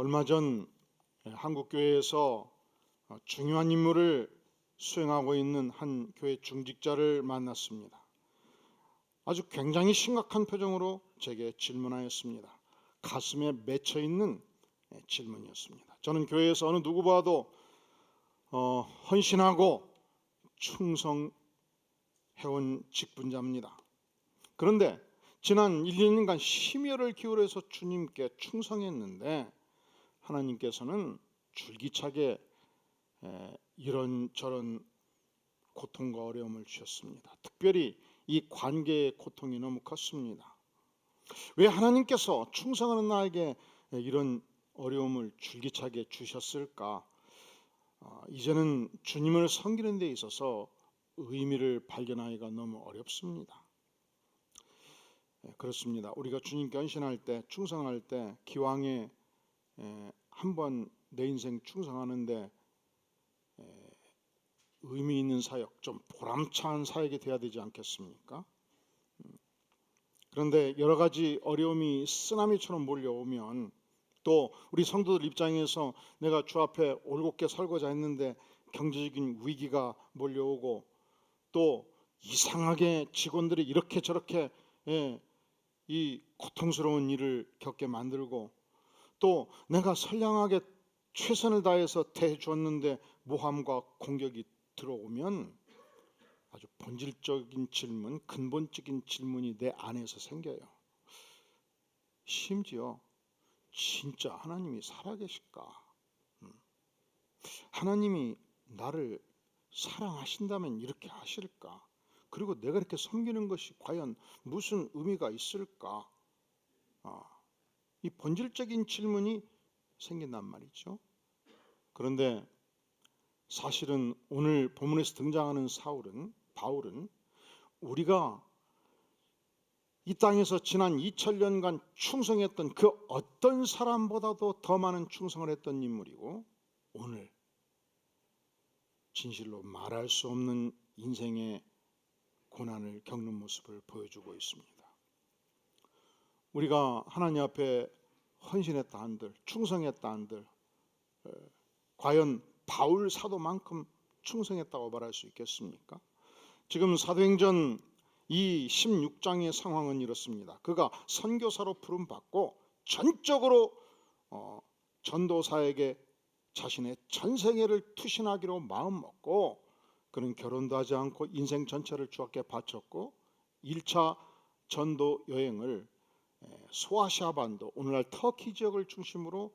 얼마 전 한국 교회에서 중요한 임무를 수행하고 있는 한 교회 중직자를 만났습니다. 아주 굉장히 심각한 표정으로 제게 질문하였습니다. 가슴에 맺혀 있는 질문이었습니다. 저는 교회에서 어느 누구보다도 헌신하고 충성해온 직분자입니다. 그런데 지난 1, 2년간 심혈을 기울여서 주님께 충성했는데 하나님께서는 줄기차게 이런저런 고통과 어려움을 주셨습니다. 특별히 이 관계의 고통이 너무 컸습니다. 왜 하나님께서 충성하는 나에게 이런 어려움을 줄기차게 주셨을까? 이제는 주님을 섬기는 데 있어서 의미를 발견하기가 너무 어렵습니다. 그렇습니다. 우리가 주님께 헌신할 때, 충성할 때 기왕에 한번 내 인생 충성하는데 의미 있는 사역, 좀 보람찬 사역이 돼야 되지 않겠습니까? 그런데 여러 가지 어려움이 쓰나미처럼 몰려오면 또 우리 성도들 입장에서 내가 주 앞에 올곧게 살고자 했는데 경제적인 위기가 몰려오고 또 이상하게 직원들이 이렇게 저렇게 이 고통스러운 일을 겪게 만들고 또 내가 선량하게 최선을 다해서 대해주었는데 모함과 공격이 들어오면 아주 본질적인 질문, 근본적인 질문이 내 안에서 생겨요. 심지어 진짜 하나님이 살아계실까? 하나님이 나를 사랑하신다면 이렇게 하실까? 그리고 내가 이렇게 섬기는 것이 과연 무슨 의미가 있을까? 이 본질적인 질문이 생긴단 말이죠. 그런데 사실은 오늘 본문에서 등장하는 바울은 우리가 이 땅에서 지난 2000년간 충성했던 그 어떤 사람보다도 더 많은 충성을 했던 인물이고 오늘 진실로 말할 수 없는 인생의 고난을 겪는 모습을 보여주고 있습니다. 우리가 하나님 앞에 헌신했다 한들, 충성했다 한들 과연 바울 사도만큼 충성했다고 말할 수 있겠습니까? 지금 사도행전 이 16장의 상황은 이렇습니다. 그가 선교사로 부름받고 전적으로 전도사에게 자신의 전생애를 투신하기로 마음먹고 그는 결혼도 하지 않고 인생 전체를 주님께 바쳤고 1차 전도 여행을 소아시아 반도, 오늘날 터키 지역을 중심으로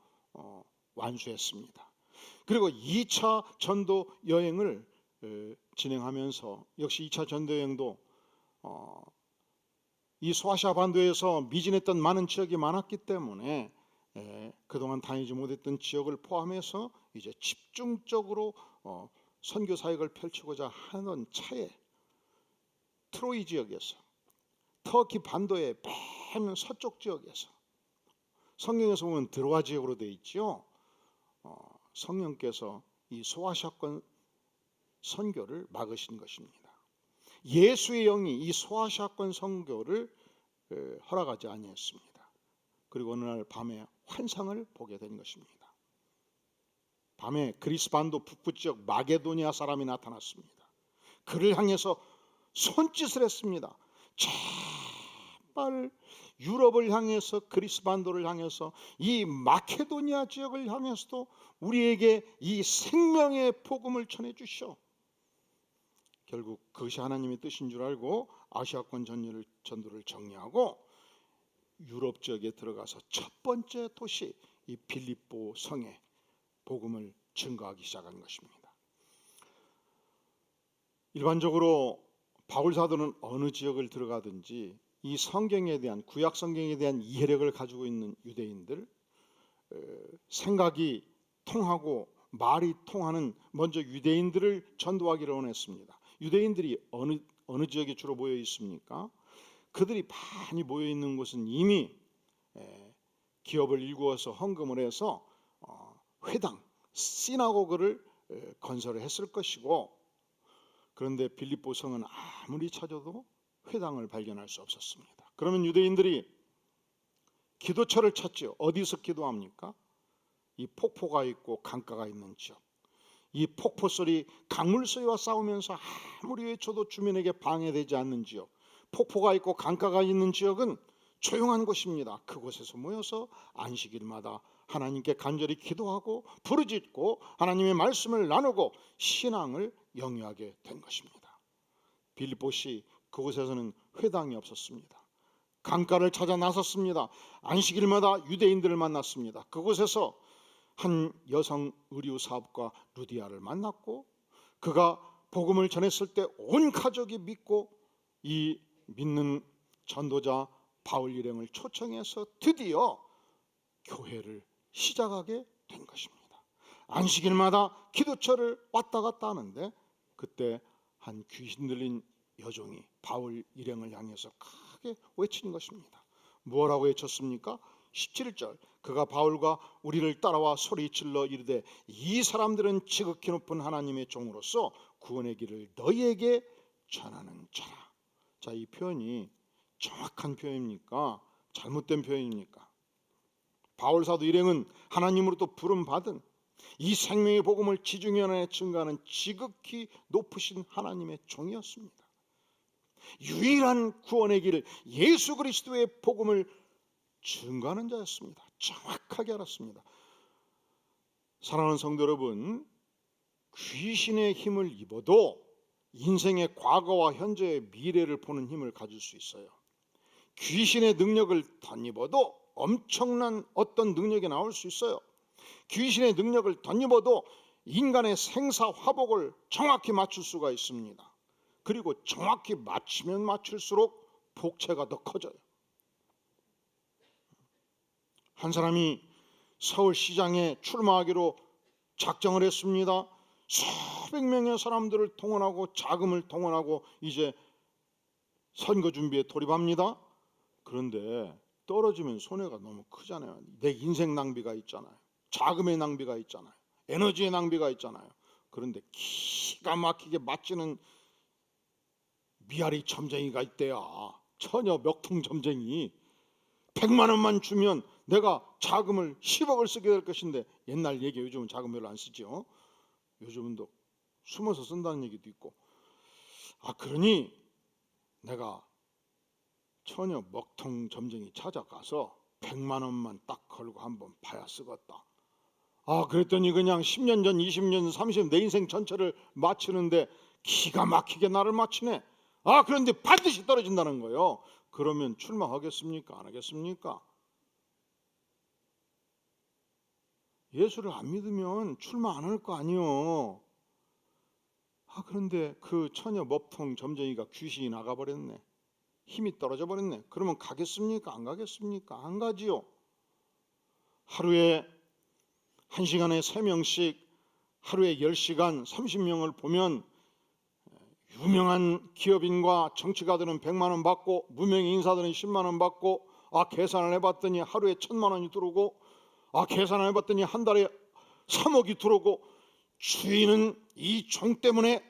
완수했습니다. 그리고 2차 전도 여행을 진행하면서 역시 2차 전도 여행도 이 소아시아 반도에서 미진했던 많은 지역이 많았기 때문에 그동안 다니지 못했던 지역을 포함해서 이제 집중적으로 선교 사역을 펼치고자 하는 차에 트로이 지역에서 터키 반도의 맨 서쪽 지역에서 성경에서 보면 드로아 지역으로 되어 있죠. 성령께서 이 소아시아권 선교를 막으신 것입니다. 예수의 영이 이 소아시아권 선교를 허락하지 아니했습니다. 그리고 어느 날 밤에 환상을 보게 된 것입니다. 밤에 그리스 반도 북부 지역 마게도니아 사람이 나타났습니다. 그를 향해서 손짓을 했습니다. 제발 유럽을 향해서, 그리스 반도를 향해서, 이 마케도니아 지역을 향해서도 우리에게 이 생명의 복음을 전해 주시오. 결국 그것이 하나님의 뜻인 줄 알고 아시아권 전도를 정리하고 유럽 지역에 들어가서 첫 번째 도시 이 빌립보 성에 복음을 증거하기 시작한 것입니다. 일반적으로 바울 사도는 어느 지역을 들어가든지 이 성경에 대한, 구약 성경에 대한 이해력을 가지고 있는 유대인들, 생각이 통하고 말이 통하는 먼저 유대인들을 전도하기를 원했습니다. 유대인들이 어느 지역에 주로 모여 있습니까? 그들이 많이 모여 있는 곳은 이미 기업을 일구어서 헌금을 해서 회당, 시나고그를 건설을 했을 것이고, 그런데 빌립보 성은 아무리 찾아도 회당을 발견할 수 없었습니다. 그러면 유대인들이 기도처를 찾죠. 어디서 기도합니까? 이 폭포가 있고 강가가 있는 지역, 이 폭포 소리, 강물 소리와 싸우면서 아무리 외쳐도 주민에게 방해되지 않는 지역, 폭포가 있고 강가가 있는 지역은 조용한 곳입니다. 그곳에서 모여서 안식일마다 하나님께 간절히 기도하고 부르짖고 하나님의 말씀을 나누고 신앙을 영위하게 된 것입니다. 빌립보시 그곳에서는 회당이 없었습니다. 강가를 찾아 나섰습니다. 안식일마다 유대인들을 만났습니다. 그곳에서 한 여성 의류 사업가 루디아를 만났고, 그가 복음을 전했을 때 온 가족이 믿고 이 믿는 전도자 바울 일행을 초청해서 드디어 교회를 시작하게 된 것입니다. 안식일마다 기도처를 왔다 갔다 하는데, 그때 한 귀신 들린 여종이 바울 일행을 향해서 크게 외친 것입니다. 뭐라고 외쳤습니까? 17절, 그가 바울과 우리를 따라와 소리질러 이르되 이 사람들은 지극히 높은 하나님의 종으로서 구원의 길을 너희에게 전하는 자라. 자, 이 표현이 정확한 표현입니까? 잘못된 표현입니까? 바울 사도 일행은 하나님으로부터 부름받은 이 생명의 복음을 지중해 증거하는 지극히 높으신 하나님의 종이었습니다. 유일한 구원의 길 예수 그리스도의 복음을 증거하는 자였습니다. 정확하게 알았습니다. 사랑하는 성도 여러분, 귀신의 힘을 입어도 인생의 과거와 현재의 미래를 보는 힘을 가질 수 있어요. 귀신의 능력을 덧입어도 엄청난 어떤 능력이 나올 수 있어요. 귀신의 능력을 덧입어도 인간의 생사화복을 정확히 맞출 수가 있습니다. 그리고 정확히 맞추면 맞출수록 복채가 더 커져요. 한 사람이 서울시장에 출마하기로 작정을 했습니다. 수백 명의 사람들을 동원하고 자금을 동원하고 이제 선거 준비에 돌입합니다. 그런데 떨어지면 손해가 너무 크잖아요. 내 인생 낭비가 있잖아요. 자금의 낭비가 있잖아요. 에너지의 낭비가 있잖아요. 그런데 기가 막히게 맞지는 미아리 점쟁이가 있대야. 처녀 멱통 점쟁이. 100만 원만 주면 내가 자금을 10억을 쓰게 될 것인데, 옛날 얘기, 요즘은 자금 별로 안 쓰죠. 요즘은 또 숨어서 쓴다는 얘기도 있고. 그러니 내가 처녀 먹통 점쟁이 찾아가서 100만 원만 딱 걸고 한번 봐야 쓰겠다. 그랬더니 그냥 10년 전, 20년, 30년 내 인생 전체를 맞추는데 기가 막히게 나를 맞추네. 그런데 반드시 떨어진다는 거예요. 그러면 출마하겠습니까? 안 하겠습니까? 예수를 안 믿으면 출마 안 할 거 아니요. 그런데 그 처녀 먹통 점쟁이가 귀신이 나가버렸네. 힘이 떨어져 버렸네. 그러면 가겠습니까? 안 가겠습니까? 안 가지요. 하루에 1시간에 3명씩 하루에 10시간 30명을 보면 유명한 기업인과 정치가들은 100만 원 받고 무명 인사들은 10만 원 받고 계산을 해봤더니 하루에 1,000만 원이 들어오고 계산을 해봤더니 한 달에 3억이 들어오고 주인은 이 종 때문에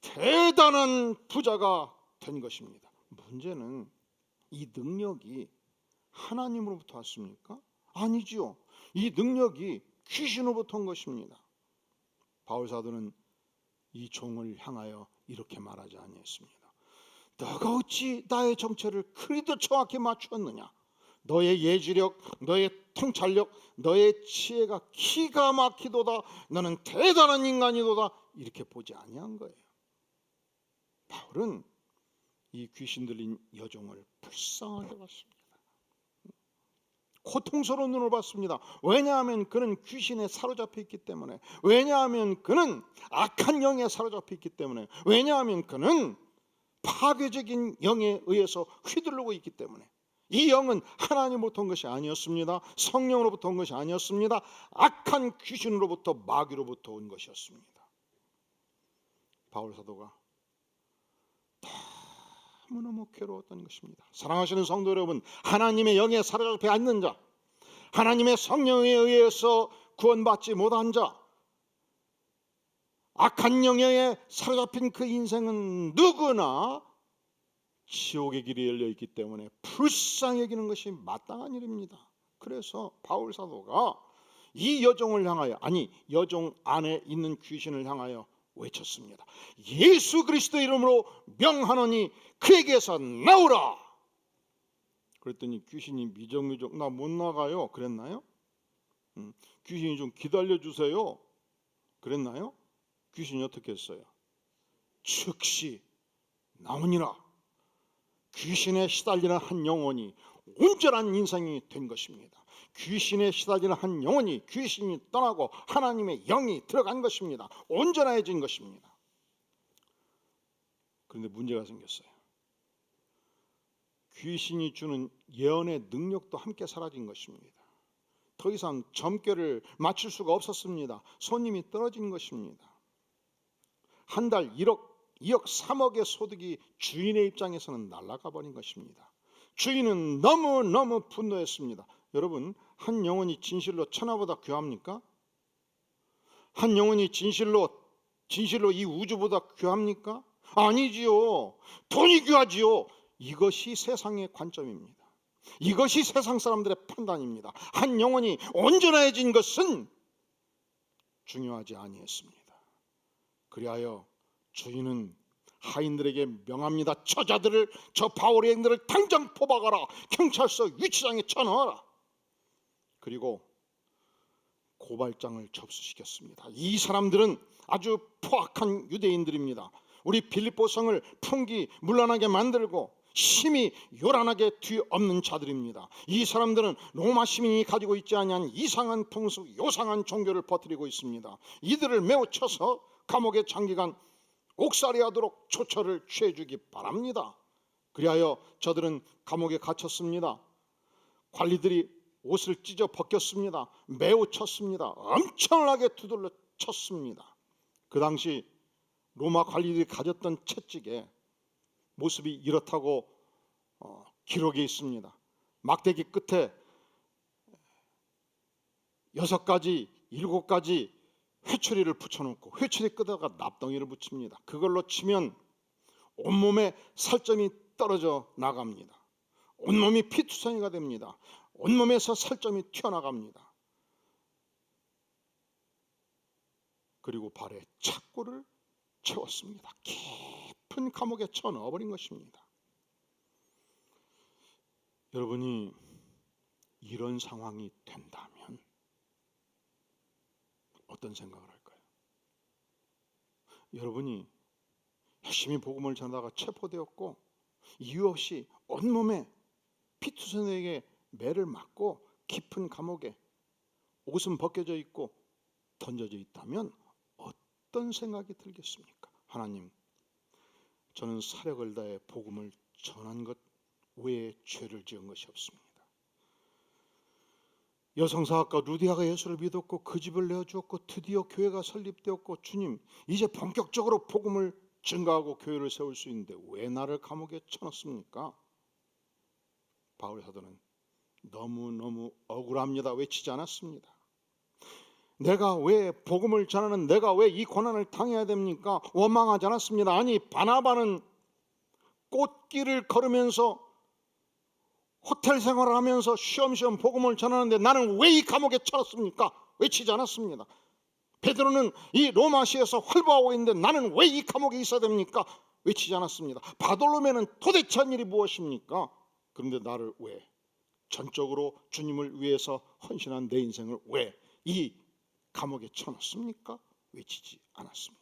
대단한 부자가 된 것입니다. 문제는 이 능력이 하나님으로부터 왔습니까? 아니지요. 이 능력이 귀신으로부터 온 것입니다. 바울 사도는 이 종을 향하여 이렇게 말하지 아니했습니다. 너가 어찌 나의 정체를 그리도 정확히 맞추었느냐? 너의 예지력, 너의 통찰력, 너의 지혜가 기가 막히도다. 너는 대단한 인간이도다. 이렇게 보지 아니한 거예요. 바울은 이 귀신 들린 여종을 불쌍하게 봤습니다. 고통스러운 눈으로 봤습니다. 왜냐하면 그는 귀신에 사로잡혀 있기 때문에, 왜냐하면 그는 악한 영에 사로잡혀 있기 때문에, 왜냐하면 그는 파괴적인 영에 의해서 휘둘르고 있기 때문에. 이 영은 하나님으로부터 온 것이 아니었습니다. 성령으로부터 온 것이 아니었습니다. 악한 귀신으로부터, 마귀로부터 온 것이었습니다. 바울 사도가 너무너무 괴로웠던 것입니다. 사랑하시는 성도 여러분, 하나님의 영에 사로잡혀 있는 자, 하나님의 성령에 의해서 구원받지 못한 자, 악한 영에 사로잡힌 그 인생은 누구나 지옥의 길이 열려있기 때문에 불쌍히 여기는 것이 마땅한 일입니다. 그래서 바울 사도가 이 여종을 향하여, 아니 여종 안에 있는 귀신을 향하여 외쳤습니다. 예수 그리스도 이름으로 명하노니 그에게서 나오라. 그랬더니 귀신이 미적미적 나 못 나가요 그랬나요? 귀신이 좀 기다려주세요 그랬나요? 귀신이 어떻게 했어요? 즉시 나오니라. 귀신에 시달리는 한 영혼이 온전한 인생이 된 것입니다. 귀신에 시달리는 한 영혼이 귀신이 떠나고 하나님의 영이 들어간 것입니다. 온전해진 것입니다. 그런데 문제가 생겼어요. 귀신이 주는 예언의 능력도 함께 사라진 것입니다. 더 이상 점괘를 맞출 수가 없었습니다. 손님이 떨어진 것입니다. 한 달 1억, 2억, 3억의 소득이 주인의 입장에서는 날아가 버린 것입니다. 주인은 너무너무 분노했습니다. 여러분, 한 영혼이 진실로 천하보다 귀합니까? 한 영혼이 진실로 이 우주보다 귀합니까? 아니지요. 돈이 귀하지요. 이것이 세상의 관점입니다. 이것이 세상 사람들의 판단입니다. 한 영혼이 온전해진 것은 중요하지 아니했습니다. 그리하여 주인은 하인들에게 명합니다. 저 바울의 행들을 당장 포박하라. 경찰서 유치장에 쳐넣어라. 그리고 고발장을 접수시켰습니다. 이 사람들은 아주 포악한 유대인들입니다. 우리 빌립보성을 풍기문란하게 만들고 심히 요란하게 뒤엎는 자들입니다. 이 사람들은 로마 시민이 가지고 있지 아니한 이상한 풍습, 요상한 종교를 퍼뜨리고 있습니다. 이들을 매우 쳐서 감옥에 장기간 옥살이하도록 조처를 취해주기 바랍니다. 그리하여 저들은 감옥에 갇혔습니다. 관리들이 옷을 찢어 벗겼습니다. 매우 쳤습니다. 엄청나게 두들러 쳤습니다. 그 당시 로마 관리들이 가졌던 채찍에 모습이 이렇다고 기록이 있습니다. 막대기 끝에 6가지, 7가지 회초리를 붙여놓고 회초리 끝에다가 납덩이를 붙입니다. 그걸로 치면 온몸에 살점이 떨어져 나갑니다. 온몸이 피투성이가 됩니다. 온몸에서 살점이 튀어나갑니다. 그리고 발에 착고를 채웠습니다. 깊은 감옥에 쳐넣어버린 것입니다. 여러분이 이런 상황이 된다면 어떤 생각을 할까요? 여러분이 열심히 복음을 전하다가 체포되었고 이유 없이 온몸에 피투성이에게 매를 맞고 깊은 감옥에 옷은 벗겨져 있고 던져져 있다면 어떤 생각이 들겠습니까? 하나님, 저는 사력을 다해 복음을 전한 것 외에 죄를 지은 것이 없습니다. 여성사학가 루디아가 예수를 믿었고 그 집을 내어주었고 드디어 교회가 설립되었고 주님, 이제 본격적으로 복음을 증가하고 교회를 세울 수 있는데 왜 나를 감옥에 쳐넣습니까? 바울 사도는 너무너무 억울합니다 외치지 않았습니다. 내가 왜 복음을 전하는 내가 왜 이 고난을 당해야 됩니까? 원망하지 않았습니다. 아니, 바나바는 꽃길을 걸으면서 호텔 생활을 하면서 쉬엄쉬엄 복음을 전하는데 나는 왜 이 감옥에 쳐넣습니까? 외치지 않았습니다. 베드로는 이 로마시에서 활보하고 있는데 나는 왜 이 감옥에 있어야 됩니까? 외치지 않았습니다. 바돌로메는 도대체 한 일이 무엇입니까? 그런데 나를 왜 전적으로 주님을 위해서 헌신한 내 인생을 왜 이 감옥에 쳐넣습니까? 외치지 않았습니다.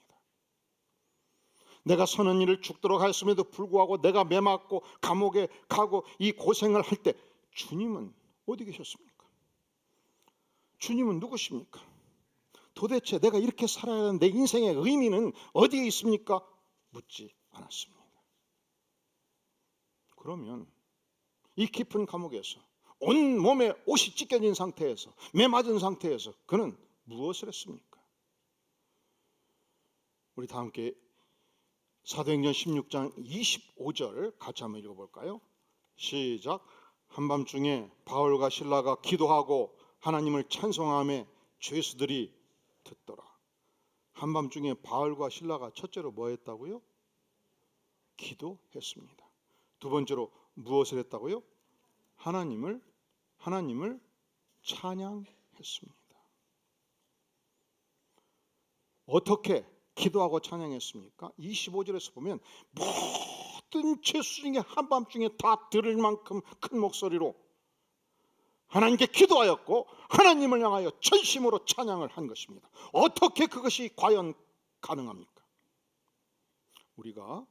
내가 선한 일을 죽도록 하였음에도 불구하고 내가 매맞고 감옥에 가고 이 고생을 할 때 주님은 어디 계셨습니까? 주님은 누구십니까? 도대체 내가 이렇게 살아야 하는 내 인생의 의미는 어디에 있습니까? 묻지 않았습니다. 그러면 이 깊은 감옥에서 온몸에 옷이 찢겨진 상태에서 매맞은 상태에서 그는 무엇을 했습니까? 우리 다 함께 사도행전 16장 25절 같이 한번 읽어볼까요? 시작. 한밤중에 바울과 실라가 기도하고 하나님을 찬송하며 죄수들이 듣더라. 한밤중에 바울과 실라가 첫째로 뭐 했다고요? 기도했습니다. 두 번째로 무엇을 했다고요? 하나님을 찬양했습니다. 어떻게 기도하고 찬양했습니까? 25절에서 보면 모든 죄수 중에 한밤중에 다 들을 만큼 큰 목소리로 하나님께 기도하였고 하나님을 향하여 전심으로 찬양을 한 것입니다. 어떻게 그것이 과연 가능합니까? 우리가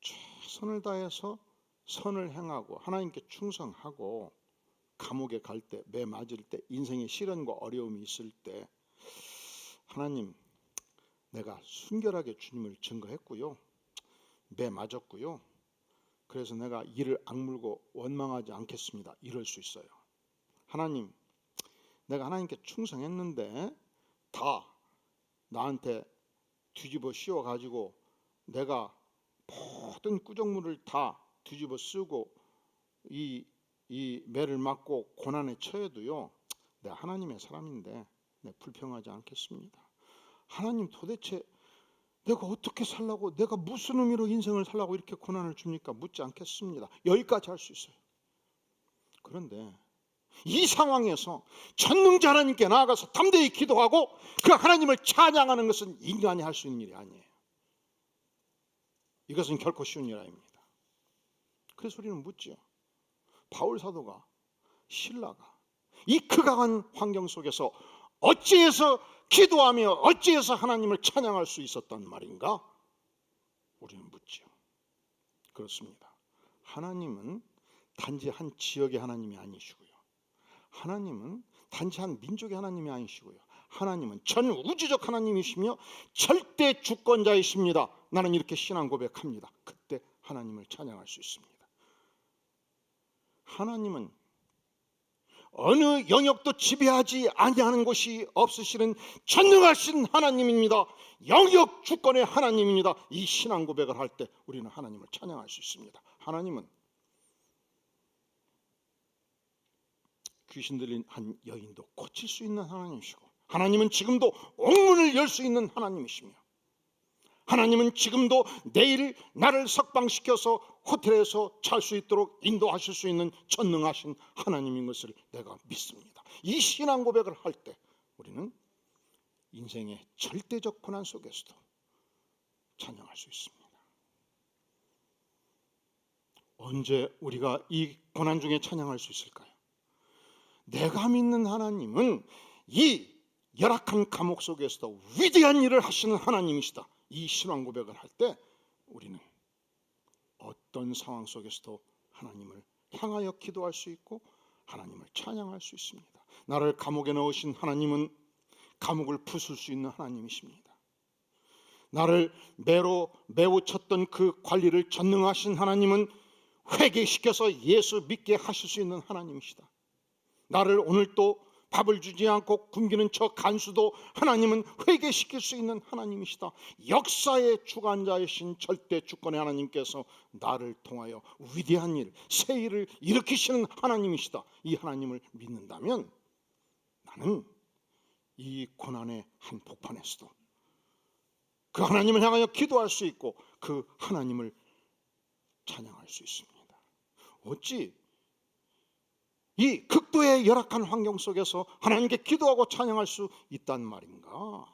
최선을 다해서 선을 행하고 하나님께 충성하고 감옥에 갈 때, 매 맞을 때, 인생의 시련과 어려움이 있을 때 하나님, 내가 순결하게 주님을 증거했고요, 매 맞았고요, 그래서 내가 이를 악물고 원망하지 않겠습니다, 이럴 수 있어요. 하나님, 내가 하나님께 충성했는데 다 나한테 뒤집어 씌워 가지고 내가 모든 구정물을 다 뒤집어 쓰고 이 매를 맞고 고난에 처해도요, 내가 하나님의 사람인데 내가 불평하지 않겠습니다. 하나님, 도대체 내가 어떻게 살라고, 내가 무슨 의미로 인생을 살라고 이렇게 고난을 줍니까? 묻지 않겠습니다. 여기까지 할 수 있어요. 그런데 이 상황에서 전능자 하나님께 나아가서 담대히 기도하고 그 하나님을 찬양하는 것은 인간이 할 수 있는 일이 아니에요. 이것은 결코 쉬운 일 아닙니다. 그래서 우리는 묻지요. 바울 사도가, 신라가 이 극악한 환경 속에서 어찌해서 기도하며 어찌해서 하나님을 찬양할 수 있었단 말인가? 우리는 묻지요. 그렇습니다. 하나님은 단지 한 지역의 하나님이 아니시고요, 하나님은 단지 한 민족의 하나님이 아니시고요, 하나님은 전 우주적 하나님이시며 절대 주권자이십니다. 나는 이렇게 신앙 고백합니다. 그때 하나님을 찬양할 수 있습니다. 하나님은 어느 영역도 지배하지 아니하는 곳이 없으시는 전능하신 하나님입니다. 영역 주권의 하나님입니다. 이 신앙 고백을 할 때 우리는 하나님을 찬양할 수 있습니다. 하나님은 귀신 들린 한 여인도 고칠 수 있는 하나님이시고, 하나님은 지금도 옥문을 열 수 있는 하나님이시며, 하나님은 지금도 내일 나를 석방시켜서 호텔에서 잘 수 있도록 인도하실 수 있는 전능하신 하나님인 것을 내가 믿습니다. 이 신앙 고백을 할 때 우리는 인생의 절대적 고난 속에서도 찬양할 수 있습니다. 언제 우리가 이 고난 중에 찬양할 수 있을까요? 내가 믿는 하나님은 이 열악한 감옥 속에서도 위대한 일을 하시는 하나님이시다. 이 신앙 고백을 할 때 우리는 어떤 상황 속에서도 하나님을 향하여 기도할 수 있고 하나님을 찬양할 수 있습니다. 나를 감옥에 넣으신 하나님은 감옥을 부술 수 있는 하나님이십니다. 나를 매로 매우 쳤던 그 관리를 전능하신 하나님은 회개시켜서 예수 믿게 하실 수 있는 하나님이시다. 나를 오늘 또 밥을 주지 않고 굶기는 저 간수도 하나님은 회개시킬 수 있는 하나님이시다. 역사의 주관자이신 절대 주권의 하나님께서 나를 통하여 위대한 일, 새 일을 일으키시는 하나님이시다. 이 하나님을 믿는다면 나는 이 고난의 한복판에서도 그 하나님을 향하여 기도할 수 있고 그 하나님을 찬양할 수 있습니다. 어찌 이 극도의 열악한 환경 속에서 하나님께 기도하고 찬양할 수 있단 말인가?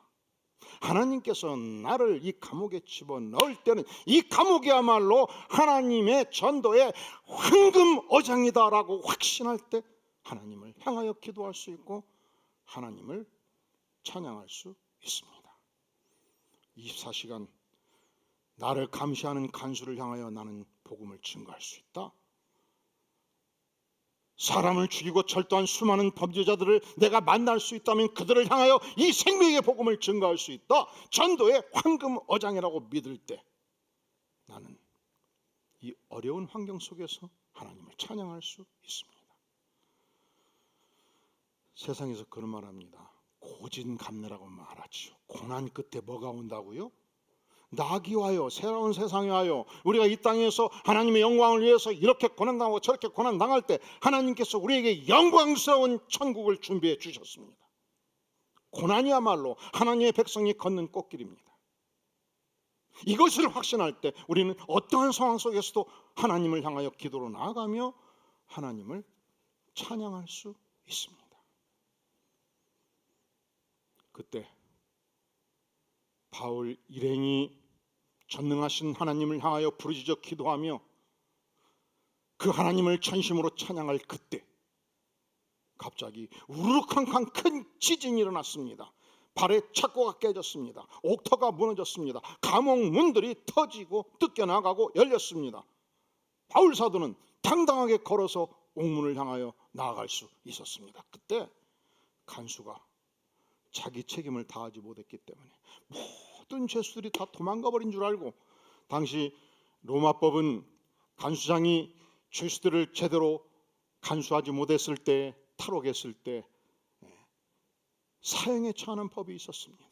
하나님께서 나를 이 감옥에 집어넣을 때는 이 감옥이야말로 하나님의 전도의 황금 어장이다라고 확신할 때 하나님을 향하여 기도할 수 있고 하나님을 찬양할 수 있습니다. 24시간 나를 감시하는 간수를 향하여 나는 복음을 증거할 수 있다. 사람을 죽이고 철도한 수많은 범죄자들을 내가 만날 수 있다면 그들을 향하여 이 생명의 복음을 증거할 수 있다. 전도의 황금 어장이라고 믿을 때 나는 이 어려운 환경 속에서 하나님을 찬양할 수 있습니다. 세상에서 그런 말 합니다. 고진감래라고 말하지요. 고난 끝에 뭐가 온다고요? 낙이 와요. 새로운 세상이 와요. 우리가 이 땅에서 하나님의 영광을 위해서 이렇게 고난당하고 저렇게 고난당할 때 하나님께서 우리에게 영광스러운 천국을 준비해 주셨습니다. 고난이야말로 하나님의 백성이 걷는 꽃길입니다. 이것을 확신할 때 우리는 어떠한 상황 속에서도 하나님을 향하여 기도로 나아가며 하나님을 찬양할 수 있습니다. 그때 바울 일행이 전능하신 하나님을 향하여 부르짖어 기도하며 그 하나님을 전심으로 찬양할 그때 갑자기 우르르캉캉 큰 지진이 일어났습니다. 발의 착고가 깨졌습니다. 옥터가 무너졌습니다. 감옥 문들이 터지고 뜯겨나가고 열렸습니다. 바울 사도는 당당하게 걸어서 옥문을 향하여 나아갈 수 있었습니다. 그때 간수가 자기 책임을 다하지 못했기 때문에 모든 죄수들이 다 도망가 버린 줄 알고, 당시 로마법은 간수장이 죄수들을 제대로 간수하지 못했을 때, 탈옥했을 때 사형에 처하는 법이 있었습니다.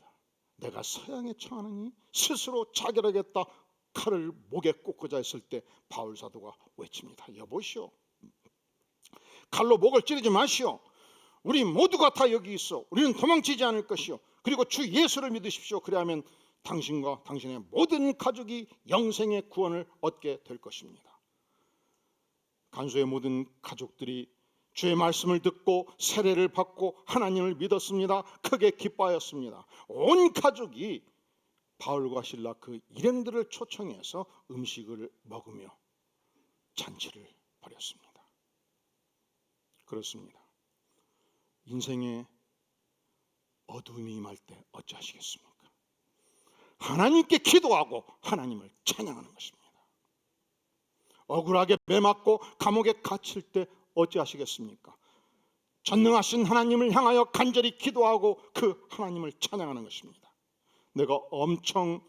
내가 사형에 처하느니 스스로 자결하겠다 칼을 목에 꽂고자 했을 때 바울 사도가 외칩니다. 여보시오, 칼로 목을 찌르지 마시오. 우리 모두가 다 여기 있어. 우리는 도망치지 않을 것이요. 그리고 주 예수를 믿으십시오. 그리하면 당신과 당신의 모든 가족이 영생의 구원을 얻게 될 것입니다. 간수의 모든 가족들이 주의 말씀을 듣고 세례를 받고 하나님을 믿었습니다. 크게 기뻐하였습니다. 온 가족이 바울과 실라 그 일행들을 초청해서 음식을 먹으며 잔치를 벌였습니다. 그렇습니다. 인생에 어두움이 임할 때 어찌하시겠습니까? 하나님께 기도하고 하나님을 찬양하는 것입니다. 억울하게 매맞고 감옥에 갇힐 때 어찌하시겠습니까? 전능하신 하나님을 향하여 간절히 기도하고 그 하나님을 찬양하는 것입니다. 내가 엄청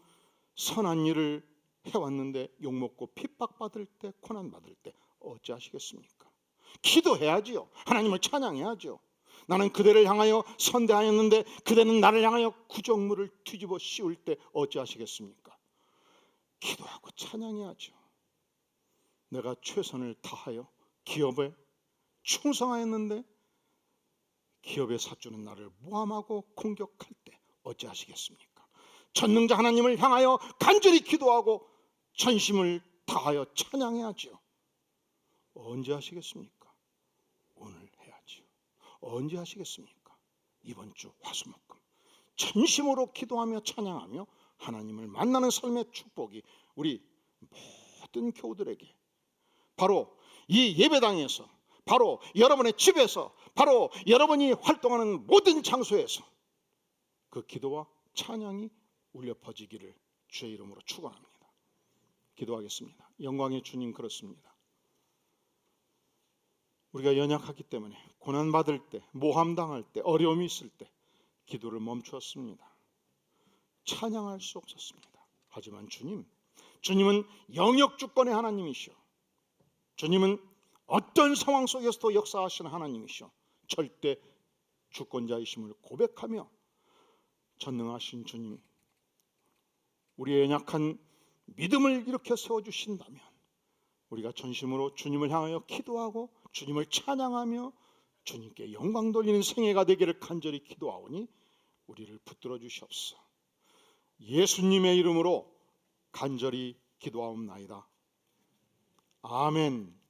선한 일을 해왔는데 욕먹고 핍박받을 때, 고난받을 때 어찌하시겠습니까? 기도해야지요. 하나님을 찬양해야죠. 나는 그대를 향하여 선대하였는데 그대는 나를 향하여 구정물을 뒤집어 씌울 때 어찌하시겠습니까? 기도하고 찬양해야죠. 내가 최선을 다하여 기업에 충성하였는데 기업의 사주는 나를 모함하고 공격할 때 어찌하시겠습니까? 전능자 하나님을 향하여 간절히 기도하고 전심을 다하여 찬양해야죠. 언제 하시겠습니까? 오늘 해야죠. 언제 하시겠습니까? 이번 주 화수목금 전심으로 기도하며 찬양하며 하나님을 만나는 삶의 축복이 우리 모든 교우들에게, 바로 이 예배당에서, 바로 여러분의 집에서, 바로 여러분이 활동하는 모든 장소에서 그 기도와 찬양이 울려 퍼지기를 주의 이름으로 축원합니다. 기도하겠습니다. 영광의 주님, 그렇습니다. 우리가 연약하기 때문에 고난받을 때, 모함당할 때, 어려움이 있을 때 기도를 멈추었습니다. 찬양할 수 없었습니다. 하지만 주님은 영역 주권의 하나님이시오. 주님은 어떤 상황 속에서도 역사하시는 하나님이시오. 절대 주권자이심을 고백하며 전능하신 주님, 우리의 연약한 믿음을 이렇게 세워주신다면 우리가 전심으로 주님을 향하여 기도하고 주님을 찬양하며 주님께 영광 돌리는 생애가 되기를 간절히 기도하오니 우리를 붙들어 주시옵소서. 예수님의 이름으로 간절히 기도하옵나이다. 아멘.